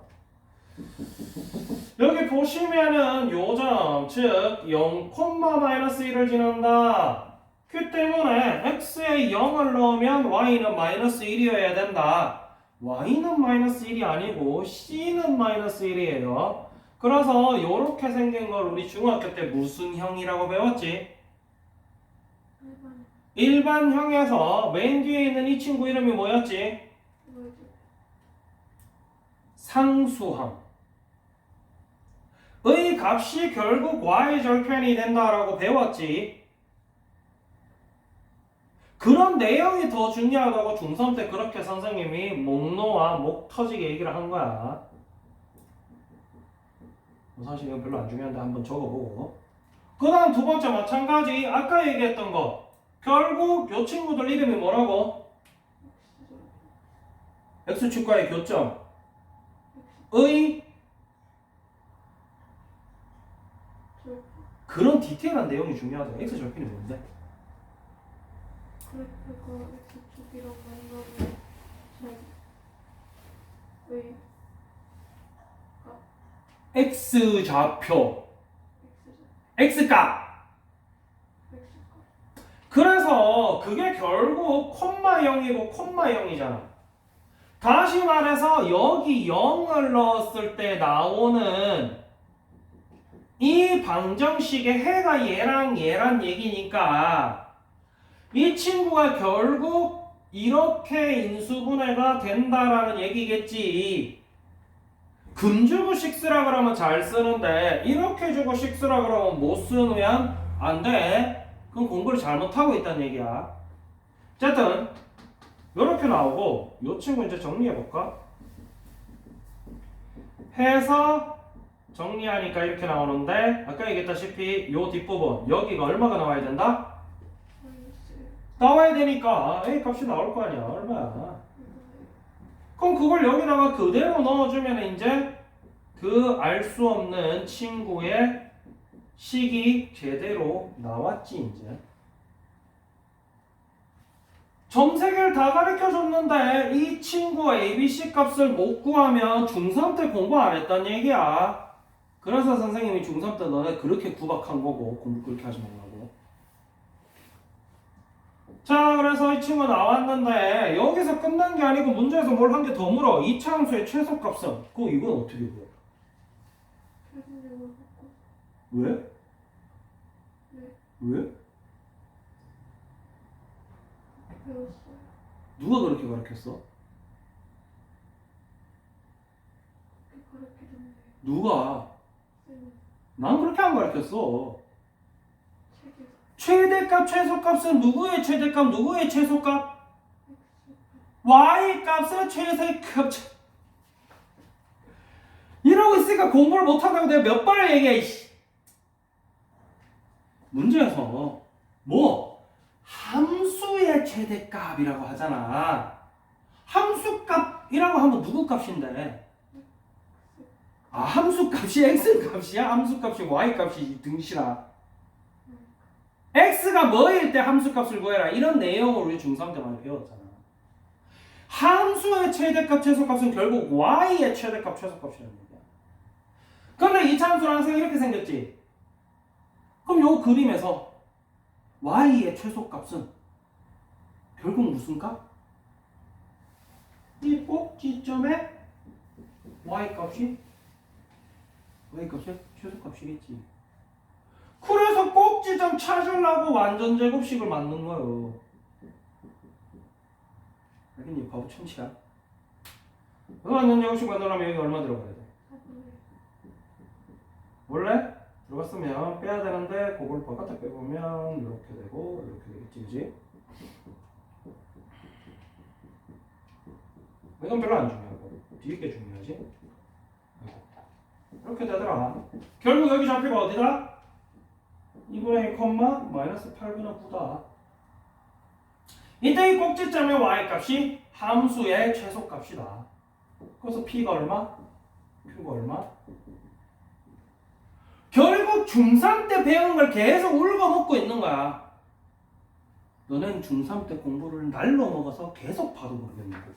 여기 보시면은 요점, 즉 0,-1을 지난다. 그 때문에 x에 0을 넣으면 y는 마이너스 1이어야 된다. y는 마이너스 1이 아니고 c는 마이너스 1이에요. 그래서 요렇게 생긴 걸 우리 중학교 때 무슨 형이라고 배웠지? 일반 일반형에서 맨 뒤에 있는 이 친구 이름이 뭐였지? 뭐지? 상수항. 의 값이 결국 y 절편이 된다라고 배웠지. 그런 내용이 더 중요하다고 중3 때 그렇게 선생님이 목 놓아 목 터지게 얘기를 한 거야. 사실 이건 별로 안 중요한데 한번 적어보고. 그 다음 두 번째 마찬가지 아까 얘기했던 거. 결국 요 친구들 이름이 뭐라고? x축과의 교점. 의 그런 디테일한 내용이 중요하다. x절편이 뭔데? 그래프가 x축이랑 만나면 왜 x좌표 x죠? x값. x값 그래서 그게 결국 콤마 0이고 콤마 0이잖아. 다시 말해서 여기 0을 넣었을 때 나오는 이 방정식의 해가 얘랑 얘기니까 이 친구가 결국 이렇게 인수분해가 된다라는 얘기겠지. 금 주고 식 쓰라 그러면 잘 쓰는데 이렇게 주고 식 쓰라 그러면 못 쓰면 안 돼. 그럼 공부를 잘못하고 있다는 얘기야. 어쨌든 이렇게 나오고 이 친구 이제 정리해볼까? 해서 정리하니까 이렇게 나오는데 아까 얘기했다시피 이 뒷부분 여기가 얼마가 나와야 된다? 마이너스 나와야 되니까 A 값이 나올 거 아니야. 얼마야? 그럼 그걸 여기다가 그대로 넣어주면 이제 그 알 수 없는 친구의 식이 제대로 나왔지 이제. 점 3개를 다 가르쳐줬는데 이 친구 ABC 값을 못 구하면 중3 때 공부 안 했단 얘기야. 그래서 선생님이 중3 때 너네 그렇게 구박한 거고 공부 그렇게 하지 말라고. 자, 그래서 이 친구 나왔는데 여기서 끝난 게 아니고 문제에서 뭘 한 개 더 물어. 이차 함수의 최소값은. 그거 이건 어떻게 구해? 표준적으로 바꿔 왜? 네 왜? 배웠어요. 누가 그렇게 가르쳤어? 그렇게 가르치던데 누가? 쌤은 난 그렇게 안 가르쳤어. 책에서 최대값 최소값은 누구의 최대값 누구의 최소값? x값 y값의 최대값. 이러고 있으니까 공부를 못한다고 내가 몇 번을 얘기해. 이씨. 문제에서 뭐 함수의 최대값이라고 하잖아. 함수값이라고 하면 누구 값인데? 아, 함수값이 x값이야? 함수값이 y값이 등신아. x가 뭐일 때 함수값을 구해라. 이런 내용을 우리 중3 때 많이 배웠잖아. 함수의 최대값 최소값은 결국 y의 최대값 최소값이라는 얘기야. 그런데 이 함수는 항상 이렇게 생겼지. 그럼 요 그림에서 y의 최소값은 결국 무슨 값? 이 꼭지점에 y값이 최소값이겠지. 그래서 꼭지점 찾으려고 완전 제곱식을 만든 거예요. 알겠니? 바보 천치야. 완전 제곱식 만들려면 여기 얼마 들어가야 돼? 4분의 원래 들어갔으면 빼야 되는데 그걸 바깥에 빼보면 이렇게 되고 이렇게 되겠지, 그지? 이건 별로 안 중요하고 뒤에 게 중요하지. 이렇게 되더라. 결국 여기 좌표가 어디다? 2분의 1, 마이너스 8분의 9다. 이때 이 꼭지점의 y값이 함수의 최소값이다. 그래서 p가 얼마? q가 얼마? 결국 중3 때 배운 걸 계속 울거먹고 있는 거야. 너는 중3 때 공부를 날로 먹어서 계속 봐도 모르겠는 거야.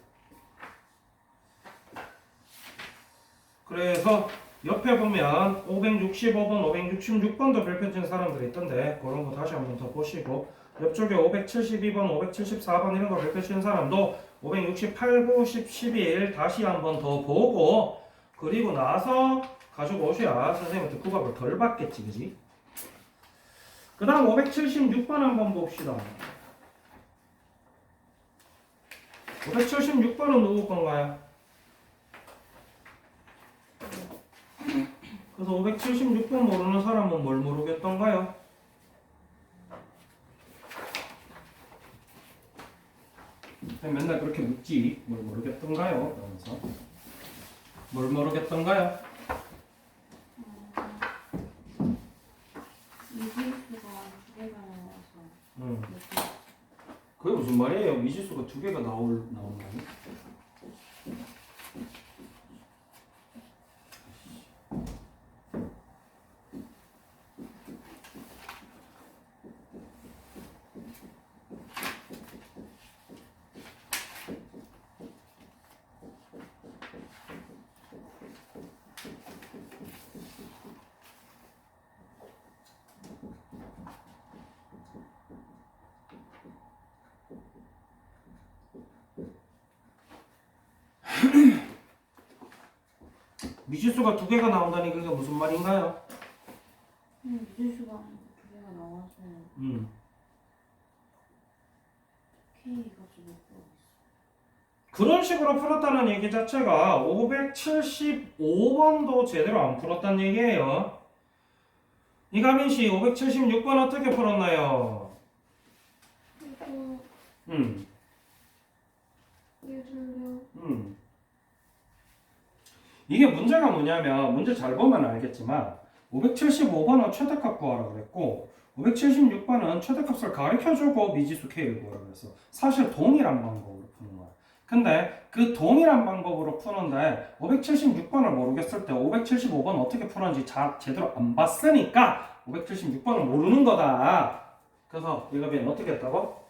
그래서 옆에 보면 565번, 566번도 별표 친 사람들이 있던데 그런 거 다시 한번 더 보시고 옆쪽에 572번, 574번 이런 거 별표 친 사람도 568, 9, 10, 11 다시 한번 더 보고 그리고 나서 가지고 오셔야 선생님한테 구박을 덜 받겠지, 그지? 그 다음 576번 한번 봅시다. 576번은 누구 건가요? 그래서 576번 모르는 사람은 뭘 모르겠던가요? 맨날 그렇게 묻지. 뭘 모르겠던가요? 그러면서 뭘 모르겠던가요? 미지수가 두 개가 나와서 음. 이렇게 그게 무슨 말이에요? 미지수가 두 개가 나온다니? 미지수가 두 개가 나온다니 그게 무슨 말인가요? 미지수가 두 개가 나와서 음. K가 지금 있어. 그런 식으로 풀었다는 얘기 자체가 575번도 제대로 안 풀었다는 얘기예요. 이가민 씨 576번 어떻게 풀었나요? 이거 음. 예를요. 이게 문제가 뭐냐면 문제 잘 보면 알겠지만 575번은 최대값 구하라 그랬고 576번은 최대값을 가르쳐주고 미지수 K를 구하라 그랬어. 사실 동일한 방법으로 푸는 거야. 근데 그 동일한 방법으로 푸는데 576번을 모르겠을 때 575번 어떻게 풀었는지 제대로 안 봤으니까 576번을 모르는 거다. 그래서 이거는 어떻게 했다고?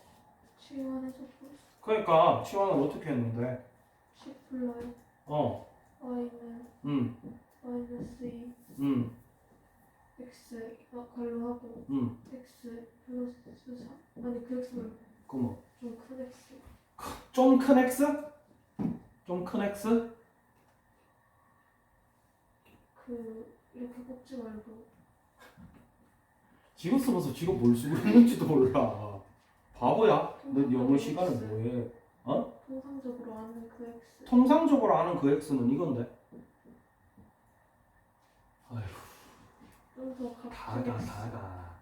치환해서 풀었어. 그러니까 치환을 어떻게 했는데? 10 불러요. y는 마이너스 2 x 괄호 하고 x 플러스 3 아니 그 x는 그 뭐? 좀 큰 x 좀 큰 x? 좀 큰 x? 그 이렇게 꼽지 말고 지금 쓰면서 지가 뭘 쓰고 있는지도 몰라. 바보야? 너 영어 시간을 뭐해? 통상적으로 아는 그 x 통상적으로 아는 그 x는 이건데. 아휴, 좀더 각진 x 다가.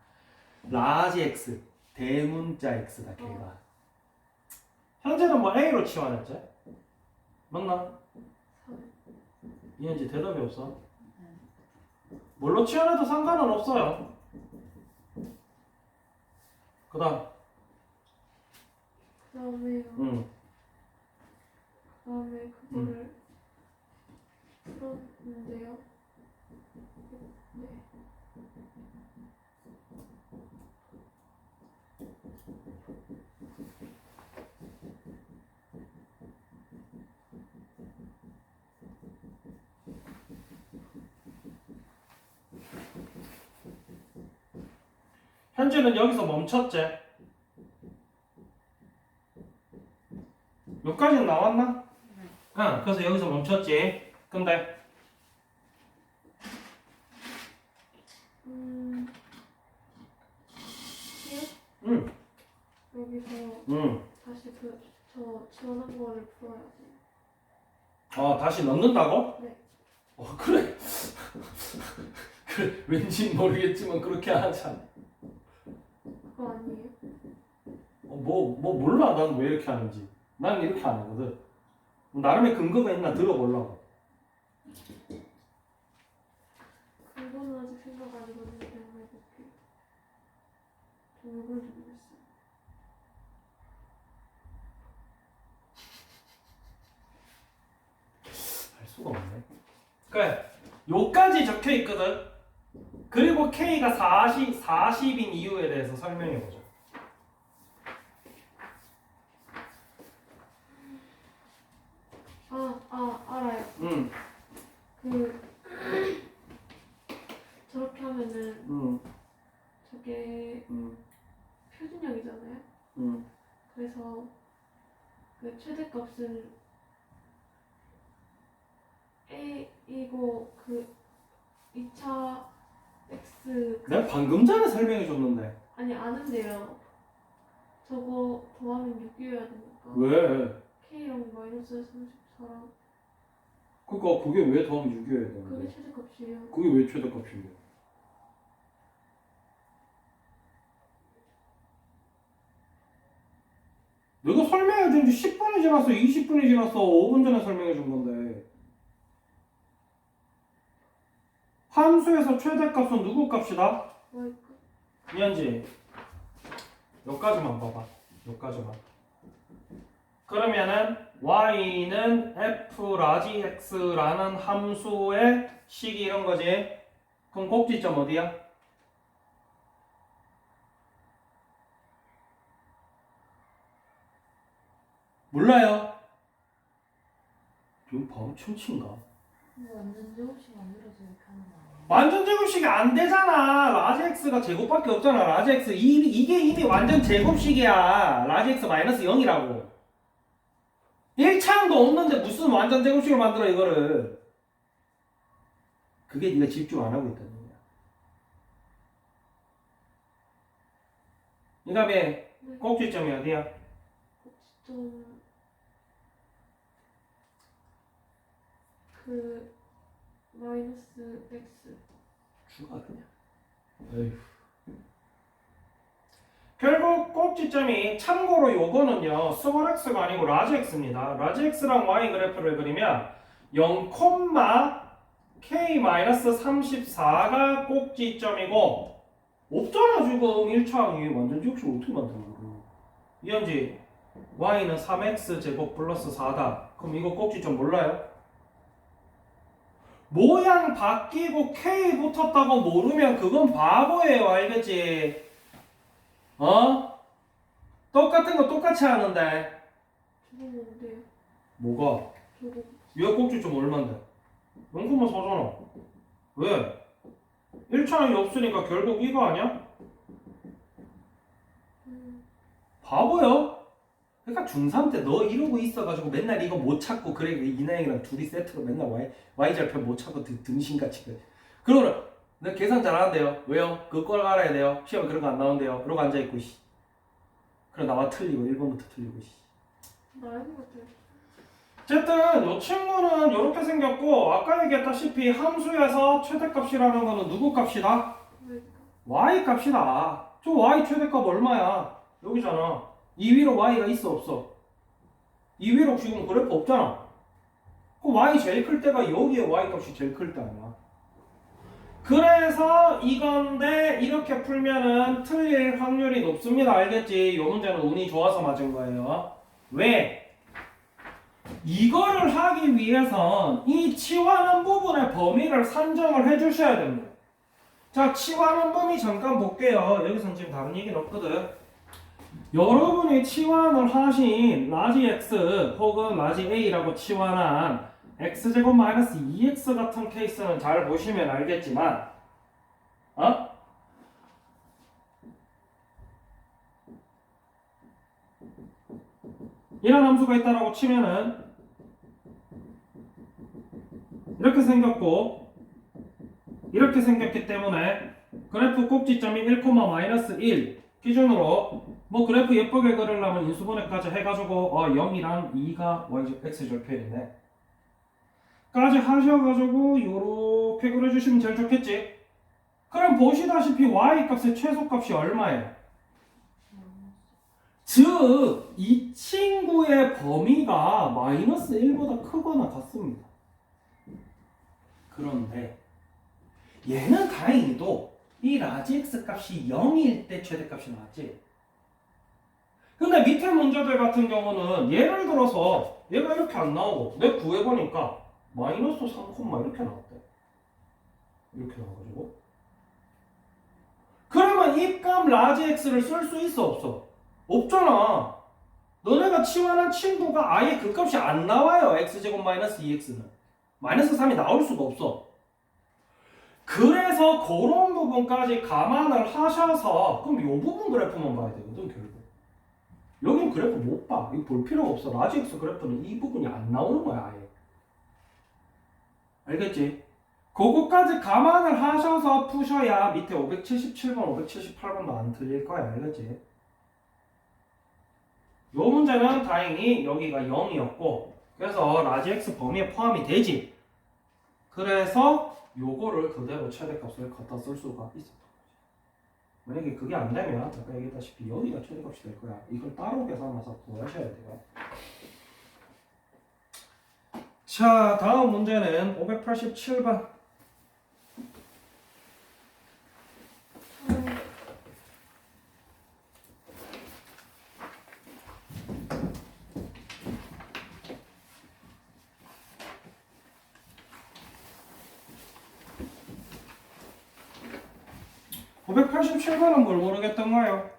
라지 x, 대문자 x다 걔가. 현재는 뭐 a로 치환했지? 맞나? 3 이현지 대답이 없어. 뭘로 치환해도 상관은 없어요. 그다음, 그다음에요 그다음에 그거를 풀었는데요 네 현재는 여기서 멈췄지? 여기까지는 나왔나? 응, 그래서 여기서 멈췄지. 근데 here 여기서 다시 저 지원한 거를 풀어야 돼요. 다시 넣는다고? 네. 그래. 그래, 왠지 모르겠지만 그렇게 하자. 그거 아니에요? 몰라. 난 왜 이렇게 하는지. 난 이렇게 안 하거든. 나름의 근거가 있나 들어보려고. 그거는 아직 생각 안 해봤는데 한번 해볼게요. 좀 이걸 좀 모르겠어요. 알 수가 없네. 그래, 요까지 적혀 있거든. 그리고 K가 40인 이유에 대해서 설명해 보자. 알아요. 그 저렇게 하면은 저게 표준형이잖아요. 그래서 그 최대값을 a 2차 x 내가 방금 전에 설명해 줬는데. 아니 아는데요. 저거 더하면 6이어야 되니까. 왜? K랑 마이너스 34랑 그러니까 그게 왜 더하면 6이어야 그게 되는데? 최대값이에요. 그게 왜 최대값인데? 내가 설명해 준 지 10분이 지났어, 20분이 지났어, 5분 전에 설명해 준 건데. 함수에서 최대값은 누구 값이다? Y값. 이현지, 여기까지만 봐봐. 여기까지만. 그러면은 y는 f 라지 x라는 함수의 식이 이런 거지. 그럼 꼭지점 어디야? 몰라요. 이거 바로 춤친가? 이거 완전 제곱식 만들어서 이렇게 하는 거 아니에요? 완전 제곱식이 안 되잖아. 라지 x가 제곱밖에 없잖아. 라지 x 이게 이미 완전 제곱식이야. 라지 x 마이너스 0이라고. 1차항도 없는데 무슨 완전 제곱식을 만들어 이거를. 그게 네가 집중 안 하고 있다는 얘기야. 이 다음에 네. 꼭지점이 어디야? 꼭지점 그 마이너스 x. 죽어 그냥. 에휴. 결국 꼭지점이 참고로 요거는요 스몰 x가 아니고 라지 x입니다. 라지 x랑 y 그래프를 그리면 0, k-34가 꼭지점이고 없잖아 지금 1차항이 완전 제곱식 어떻게 만드는 거야? 이현지 y는 3x 제곱 플러스 4다. 그럼 이거 꼭지점 몰라요? 모양 바뀌고 k 붙었다고 모르면 그건 바보예요. 알겠지? 어? 똑같은 거 똑같이 하는데 저거 뭔데요? 뭐가? 저거 얘가 꼭지점 얼만데? 0,4잖아. 왜? 1차항이 없으니까 결국 이거 아니야? 바보야? 그러니까 중3 때 너 이러고 있어가지고 맨날 이거 못 찾고 그래 이나영이랑 둘이 세트로 맨날 Y절편 못 찾고 등신같이 그래. 그러면 내가 계산 잘하는데요. 왜요? 그거 알아야 돼요. 시험에 그런 거 안 나온대요. 이러고 앉아있고 씨. 그래 나와 틀리고 1번부터 틀리고 씨. 나인 것 같아요. 어쨌든 이 친구는 이렇게 생겼고 아까 얘기했다시피 함수에서 최대값이라는 거는 누구 값이다? Y값. Y 값이다. 저 Y 최대값 얼마야? 여기잖아. 이 위로 Y가 있어 없어? 이 위로 지금 그래프 없잖아. 그 Y 제일 클 때가 여기에 Y 값이 제일 클 때 아니야. 그래서 이건데 이렇게 풀면은 틀릴 확률이 높습니다. 알겠지? 이 문제는 운이 좋아서 맞은 거예요. 왜? 이거를 하기 위해선 이 치환원 부분의 범위를 산정을 해주셔야 됩니다. 자, 치환원 범위 잠깐 볼게요. 여기선 지금 다른 얘기는 없거든. 여러분이 치환을 하신 라지 x 혹은 라지 a라고 치환한 x제곱 마이너스 2x 같은 케이스는 잘 보시면 알겠지만 이런 함수가 있다라고 치면은 이렇게 생겼고 이렇게 생겼기 때문에 그래프 꼭지점이 1,-1 기준으로 뭐 그래프 예쁘게 그리려면 인수분해까지 해가지고 0이랑 2가 x절편이네 까지 하셔가지고 요렇게 그려주시면 제일 좋겠지. 그럼 보시다시피 y값의 최소값이 얼마예요? 즉 이 친구의 범위가 마이너스 1보다 크거나 같습니다. 그런데 얘는 다행히도 이 라지 x 값이 0일 때 최대값이 나왔지. 근데 밑에 문제들 같은 경우는 예를 들어서 얘가 이렇게 안 나오고 내가 구해보니까 마이너스 3, 이렇게 나왔대. 이렇게 나와가지고 그러면 이 값 라지 x를 쓸 수 있어 없어? 없잖아. 너네가 치환한 친구가 아예 그 값이 안 나와요. x제곱 마이너스 2x는 마이너스 3이 나올 수가 없어. 그래서 그런 부분까지 감안을 하셔서 그럼 이 부분 그래프만 봐야 되거든 결국. 여긴 그래프 못 봐. 이거 볼 필요가 없어. 라지 x 그래프는 이 부분이 안 나오는 거야 아예. 알겠지? 그거까지 감안을 하셔서 푸셔야 밑에 577번, 578번도 안 틀릴 거야. 알겠지? 요 문제는 다행히 여기가 0이었고 그래서 라지 X 범위에 포함이 되지. 그래서 요거를 그대로 최대값을 갖다 쓸 수가 있었던 거지. 만약에 그게 안 되면 아까 얘기했다시피 여기가 최대값이 될 거야. 이걸 따로 계산해서 구하셔야 돼요. 자, 다음 문제는 587번. 어, 587번은 뭘 모르겠던가요?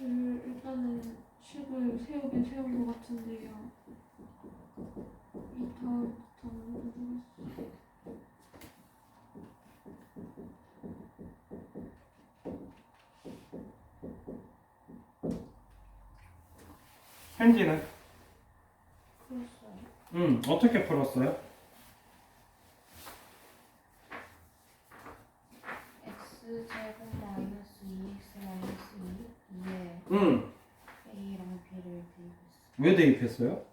일단은 식을 세우긴 세운 것 같은데요. 이 다음부터는 모르겠어요. 현지는? 풀었어요. 어떻게 풀었어요? x제곱 마이너스 2x 마이너스 2에 응. a랑 b를 대입했어요. 왜 대입했어요?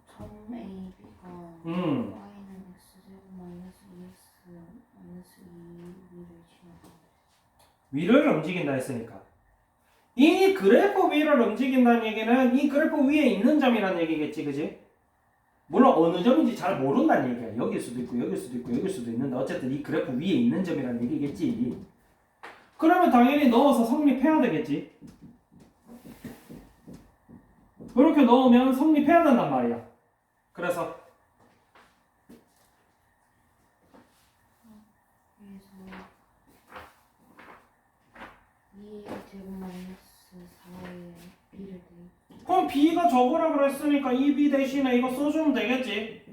점 a, b가 음. y는 x제곱 마이너스 2x 마이너스 2 위를 지나가. 위를 움직인다 했으니까. 이 그래프 위를 움직인다는 얘기는 이 그래프 위에 있는 점이라는 얘기겠지, 그지? 물론 어느 점인지 잘 모른다는 얘기야. 여길 수도 있고 여길 수도 있고 여길 수도 있는데 어쨌든 이 그래프 위에 있는 점이라는 얘기겠지. 그러면 당연히 넣어서 성립해야 되겠지. 그렇게 넣으면 성립해야 된단 말이야. 그래서 그래서 2제곱 마이너스 4에 b를 대입. 그럼 B가 저거라 그랬으니까 이 B 대신에 이거 써주면 되겠지.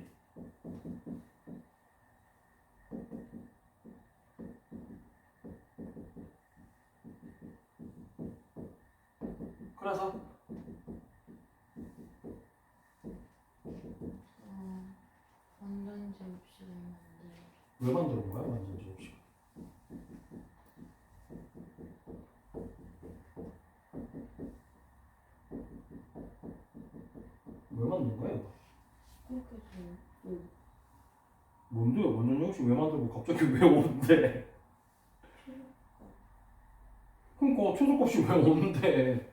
그래서 완전 제곱식을 만들어. 왜 만드는 거야? 완전 제곱식. 왜 만든 거야? 이거? 그렇게 돼요. 뭔데? 완전 제곱식 왜 만들고 갑자기 왜 오는데? 그러니까 최소값이 왜 오는데?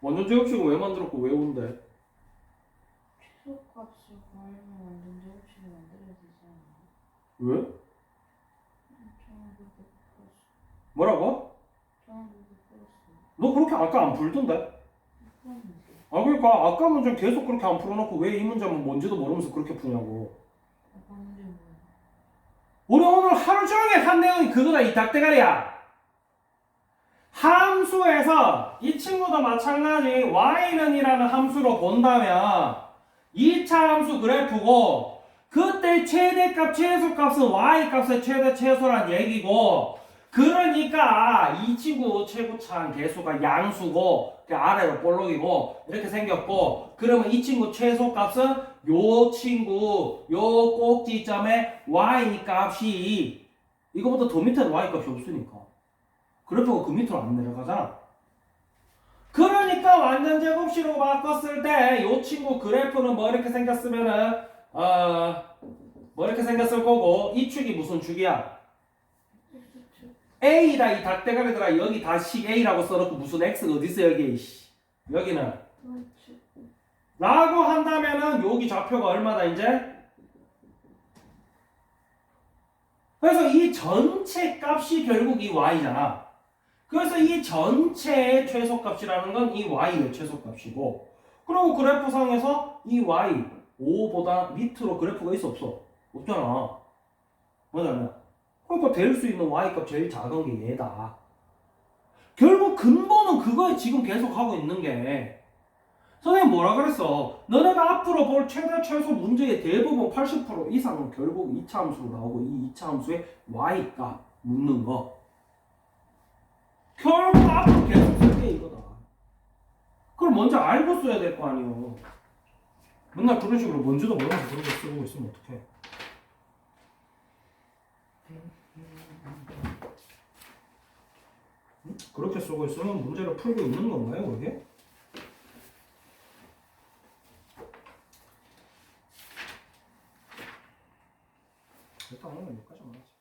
완전 제곱식은 왜 만들었고 왜 오는데? 최소값을 구하려면 완전 제곱식을 만들어야 되지 않나요? 왜? 저는 그렇게 풀었어요. 뭐라고? 저는 그렇게 풀었어요. 너 그렇게 아까 안 풀던데? 풀었는데. 아 그러니까 아까 문제 계속 그렇게 안 풀어놓고 왜 이 문제는 뭔지도 모르면서 그렇게 푸냐고. 아까 문제 뭐예요? 우리 오늘 하루 종일 한 내용이 그거다. 이 닭대가리야. 함수에서 이 친구도 마찬가지 y는 이라는 함수로 본다면 2차 함수 그래프고 그때 최대값 최소값은 y값의 최대 최소란 얘기고 그러니까 이 친구 최고차한 개수가 양수고 아래로 볼록이고 이렇게 생겼고 그러면 이 친구 최소값은 요 친구 요 꼭지점의 y 값이 이거보다 더 밑에는 y 값이 없으니까 그래프가 그 밑으로 안 내려가잖아. 그러니까 완전 제곱식으로 바꿨을 때 요 친구 그래프는 뭐 이렇게 생겼으면은 뭐 이렇게 생겼을 거고 이 축이 무슨 축이야? A다. 이 닭대가리들아 여기 다시 A라고 써놓고 무슨 X가 어딨어 여기 여기는 그렇지. 라고 한다면은 여기 좌표가 얼마다 이제? 그래서 이 전체 값이 결국 이 Y잖아. 그래서 이 전체의 최소값이라는 건 이 Y의 최소값이고 그리고 그래프상에서 이 Y 5보다 밑으로 그래프가 있어 없어? 없잖아. 맞잖아. 그러니까 될 수 있는 Y값 제일 작은 게 얘다. 결국 근본은 그거에 지금 계속 하고 있는 게 선생님 뭐라 그랬어? 너네가 앞으로 볼 최대 최소 문제의 대부분 80% 이상은 결국 2차 함수로 나오고 이 2차 함수의 Y값 묻는 거. 결국 앞으로 계속 쓸 게 이거다. 그걸 먼저 알고 써야 될 거 아니에요. 맨날 그런 식으로 뭔지도 모르면서 그런 거 쓰고 있으면 어떡해. 그렇게 쓰고 있으면 문제를 풀고 있는 건가요, 그게? 일단 오늘 여기까지만 하자.